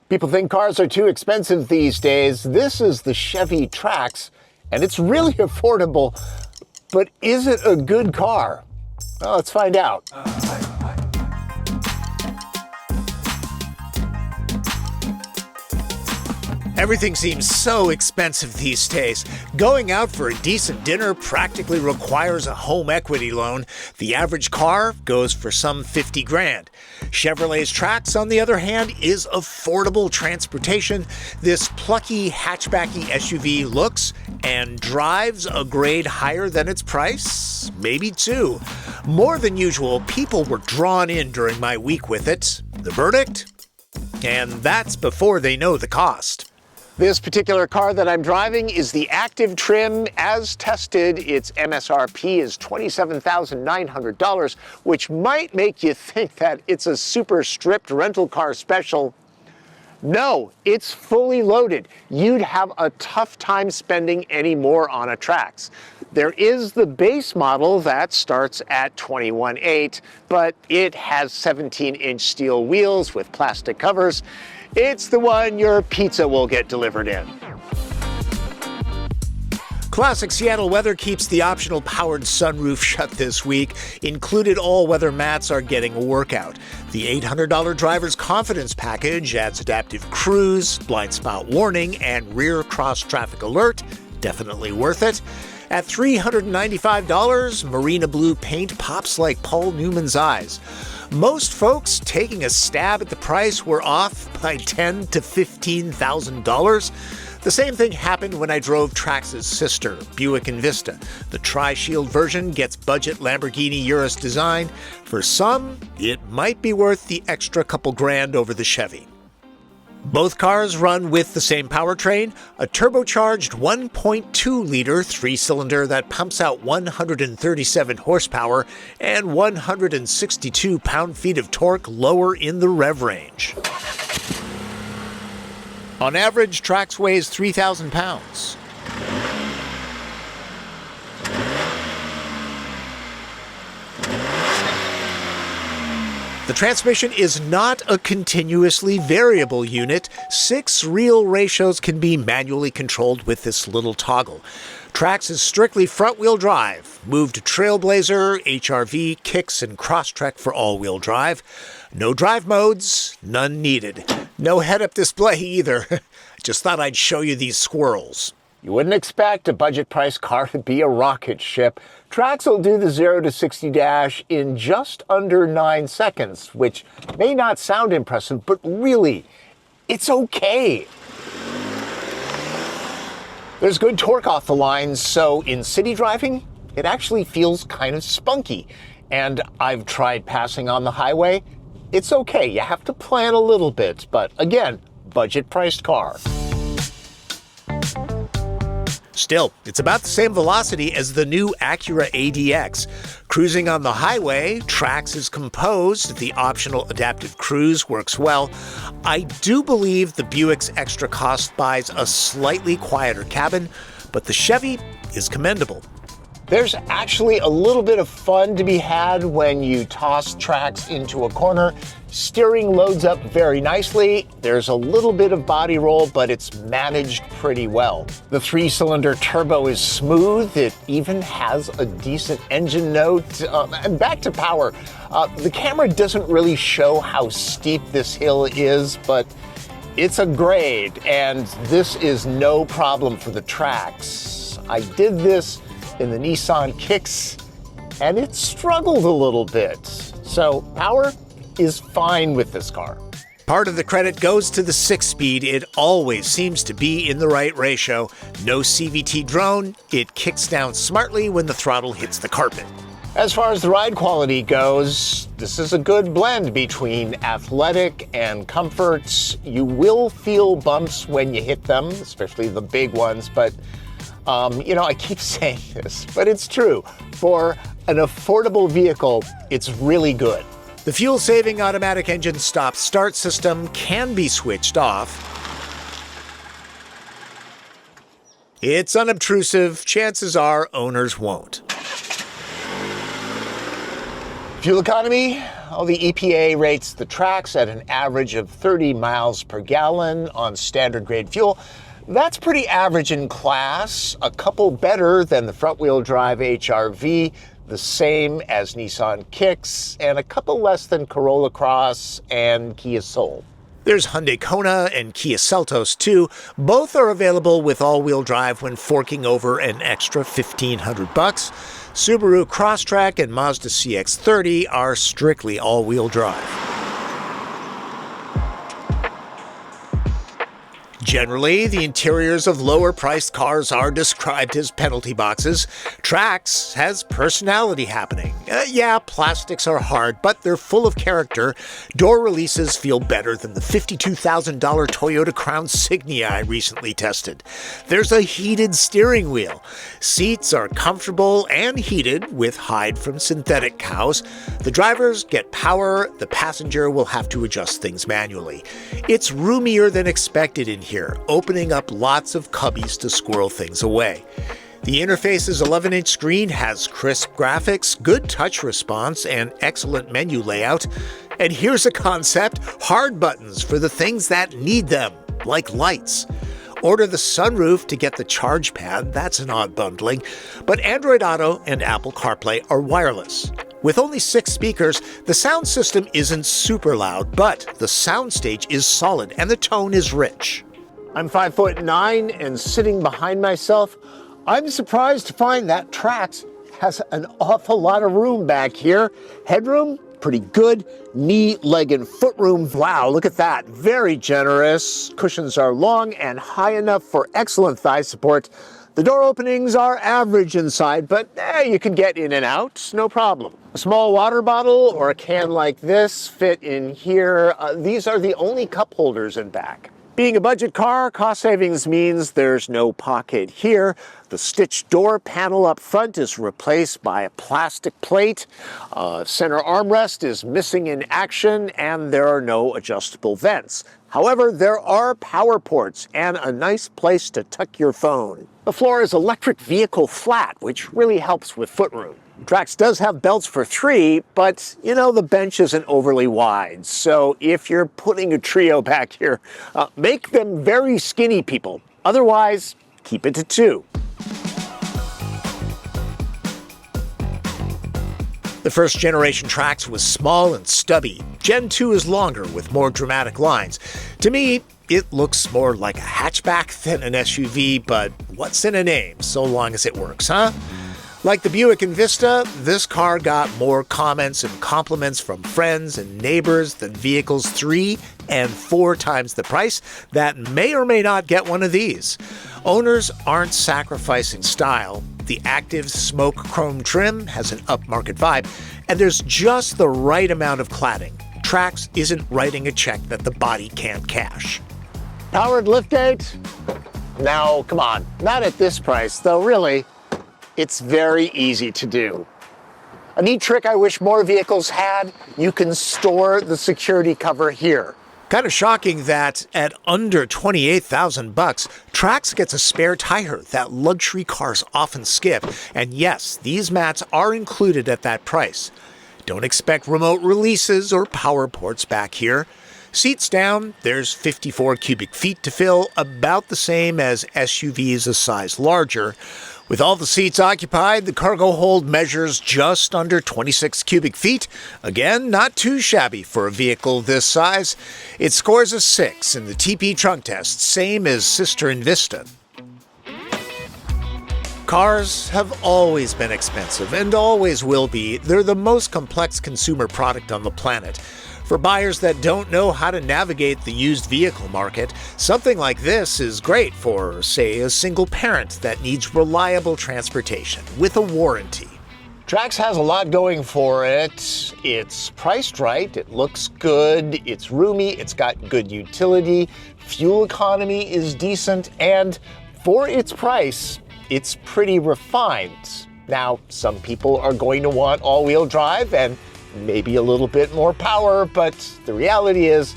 People think cars are too expensive these days. This is the Chevy Trax, and it's really affordable. But is it a good car? Well, let's find out. Everything seems so expensive these days. Going out for a decent dinner practically requires a home equity loan. The average car goes for some 50 grand. Chevrolet's Trax, on the other hand, is affordable transportation. This plucky hatchbacky SUV looks and drives a grade higher than its price, maybe two. More than usual, people were drawn in during my week with it. The verdict? And that's before they know the cost. This particular car that I'm driving is the Activ trim. As tested, its MSRP is $27,900, which might make you think that it's a super stripped rental car special. No, it's fully loaded. You'd have a tough time spending any more on a Trax. There is the base model that starts at $21,800, but it has 17-inch steel wheels with plastic covers. It's the one your pizza will get delivered in. Classic Seattle weather keeps the optional powered sunroof shut this week. Included all-weather mats are getting a workout. The $800 driver's confidence package adds adaptive cruise, blind spot warning, and rear cross traffic alert. Definitely worth it. At $395, marina blue paint pops like Paul Newman's eyes. Most folks taking a stab at the price were off by $10,000 to $15,000. The same thing happened when I drove Trax's sister, Buick Envista. The Tri-Shield version gets budget Lamborghini Urus design. For some, it might be worth the extra couple grand over the Chevy. Both cars run with the same powertrain, a turbocharged 1.2-liter three-cylinder that pumps out 137 horsepower and 162 pound-feet of torque lower in the rev range. On average, Trax weighs 3,000 pounds. The transmission is not a continuously variable unit. 6 real ratios can be manually controlled with this little toggle. Trax is strictly front-wheel drive. Move to Trailblazer, HRV, Kicks, and Crosstrek for all-wheel drive. No drive modes, none needed. No head-up display either. Just thought I'd show you these squirrels. You wouldn't expect a budget-priced car to be a rocket ship. Trax will do the 0 to 60 dash in just under 9 seconds, which may not sound impressive, but really, it's okay. There's good torque off the lines, so in city driving, it actually feels kind of spunky. And I've tried passing on the highway. It's okay, you have to plan a little bit, but again, budget-priced car. Still, it's about the same velocity as the new Acura ADX. Cruising on the highway, Trax is composed. The optional adaptive cruise works well. I do believe the Buick's extra cost buys a slightly quieter cabin, but the Chevy is commendable. There's actually a little bit of fun to be had when you toss Trax into a corner. Steering loads up very nicely. There's a little bit of body roll, but it's managed pretty well. The 3-cylinder turbo is smooth. It even has a decent engine note. And back to power. The camera doesn't really show how steep this hill is, but it's a grade, and this is no problem for the Trax. I did this in the Nissan Kicks, and it struggled a little bit. So power is fine with this car. Part of the credit goes to the 6-speed. It always seems to be in the right ratio. No CVT drone. It kicks down smartly when the throttle hits the carpet. As far as the ride quality goes, this is a good blend between athletic and comfort. You will feel bumps when you hit them, especially the big ones, but I keep saying this, but it's true. For an affordable vehicle, it's really good. The fuel-saving automatic engine stop-start system can be switched off. It's unobtrusive. Chances are owners won't. Fuel economy, the EPA rates the Trax at an average of 30 miles per gallon on standard grade fuel. That's pretty average in class, a couple better than the front-wheel drive HRV, the same as Nissan Kicks, and a couple less than Corolla Cross and Kia Soul. There's Hyundai Kona and Kia Seltos too. Both are available with all-wheel drive when forking over an extra $1,500. Subaru Crosstrek and Mazda CX-30 are strictly all-wheel drive. Generally, the interiors of lower-priced cars are described as penalty boxes. Trax has personality happening. Yeah, plastics are hard, but they're full of character. Door releases feel better than the $52,000 Toyota Crown Signia I recently tested. There's a heated steering wheel. Seats are comfortable and heated with hide from synthetic cows. The drivers get power. The passenger will have to adjust things manually. It's roomier than expected in here, opening up lots of cubbies to squirrel things away. The interface's 11-inch screen has crisp graphics, good touch response, and excellent menu layout. And here's a concept: hard buttons for the things that need them, like lights. Order the sunroof to get the charge pad. That's an odd bundling. But Android Auto and Apple CarPlay are wireless. With only 6 speakers, the sound system isn't super loud, but the soundstage is solid and the tone is rich. I'm 5'9" and sitting behind myself, I'm surprised to find that Trax has an awful lot of room back here. Headroom, pretty good. Knee, leg, and foot room, wow, look at that. Very generous. Cushions are long and high enough for excellent thigh support. The door openings are average inside, but you can get in and out, no problem. A small water bottle or a can like this fit in here. These are the only cup holders in back. Being a budget car, cost savings means there's no pocket here. The stitched door panel up front is replaced by a plastic plate. Center armrest is missing in action, and there are no adjustable vents. However, there are power ports and a nice place to tuck your phone. The floor is electric vehicle flat, which really helps with footroom. Trax does have belts for 3, but the bench isn't overly wide. So if you're putting a trio back here, make them very skinny people. Otherwise, keep it to 2. The first generation Trax was small and stubby. Gen 2 is longer with more dramatic lines. To me, it looks more like a hatchback than an SUV, but what's in a name so long as it works, huh? Like the Buick Envista, this car got more comments and compliments from friends and neighbors than vehicles 3 and 4 times the price that may or may not get one of these. Owners aren't sacrificing style. The Activ smoke chrome trim has an upmarket vibe, and there's just the right amount of cladding. Trax isn't writing a check that the body can't cash. Powered liftgate? Now, come on, not at this price, though really. It's very easy to do. A neat trick I wish more vehicles had: you can store the security cover here. Kind of shocking that at under $28,000, Trax gets a spare tire that luxury cars often skip. And yes, these mats are included at that price. Don't expect remote releases or power ports back here. Seats down, there's 54 cubic feet to fill, about the same as SUVs a size larger. With all the seats occupied, the cargo hold measures just under 26 cubic feet. Again, not too shabby for a vehicle this size. It scores a 6 in the TP trunk test, same as sister Envista. Cars have always been expensive and always will be. They're the most complex consumer product on the planet. For buyers that don't know how to navigate the used vehicle market, something like this is great for, say, a single parent that needs reliable transportation with a warranty. Trax has a lot going for it. It's priced right, it looks good, it's roomy, it's got good utility, fuel economy is decent, and for its price, it's pretty refined. Now, some people are going to want all-wheel drive and maybe a little bit more power, but the reality is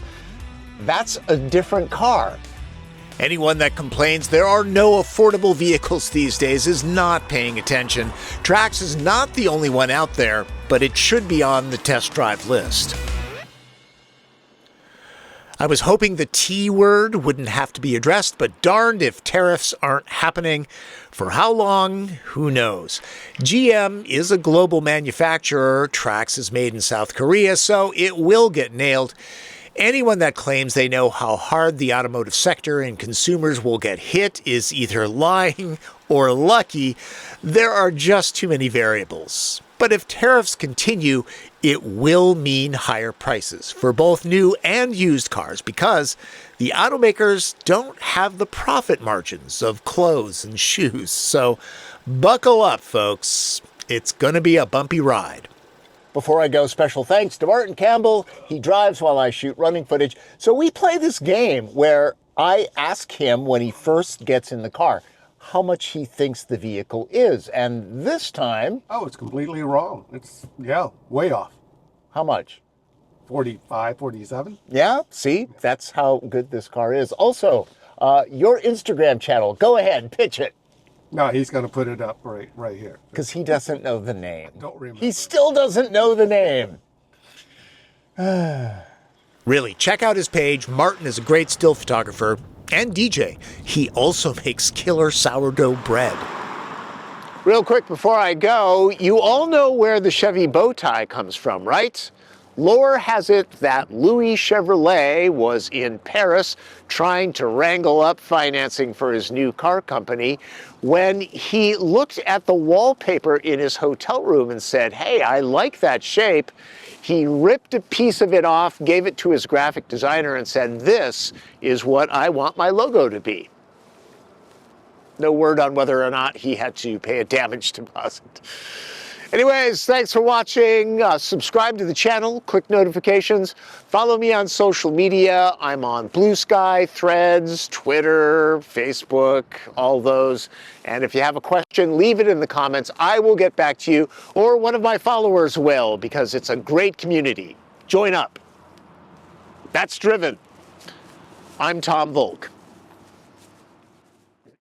that's a different car. Anyone that complains there are no affordable vehicles these days is not paying attention. Trax is not the only one out there. but it should be on the test drive list. I was hoping the T word wouldn't have to be addressed, but darned if tariffs aren't happening. For how long? Who knows? GM is a global manufacturer. Trax is made in South Korea, so it will get nailed. Anyone that claims they know how hard the automotive sector and consumers will get hit is either lying or lucky. There are just too many variables. But if tariffs continue, it will mean higher prices for both new and used cars because the automakers don't have the profit margins of clothes and shoes. So buckle up, folks. It's going to be a bumpy ride. Before I go, special thanks to Martin Campbell. He drives while I shoot running footage. So we play this game where I ask him when he first gets in the car how much he thinks the vehicle is. And this time... Oh, it's completely wrong. It's, yeah, way off. How much? 45, 47. Yeah, see? That's how good this car is. Also, your Instagram channel, go ahead, pitch it. No, he's going to put it up right here. Because he doesn't know the name. Don't remember. He still doesn't know the name. Really, check out his page. Martin is a great still photographer and DJ. He also makes killer sourdough bread. Real quick before I go, you all know where the Chevy bow tie comes from, right? Lore has it that Louis Chevrolet was in Paris trying to wrangle up financing for his new car company when he looked at the wallpaper in his hotel room and said, "Hey, I like that shape." He ripped a piece of it off, gave it to his graphic designer and said, "This is what I want my logo to be." No word on whether or not he had to pay a damage deposit. Anyways, thanks for watching. Subscribe to the channel, click notifications. Follow me on social media. I'm on Blue Sky, Threads, Twitter, Facebook, all those. And if you have a question, leave it in the comments. I will get back to you, or one of my followers will, because it's a great community. Join up. That's Driven. I'm Tom Volk.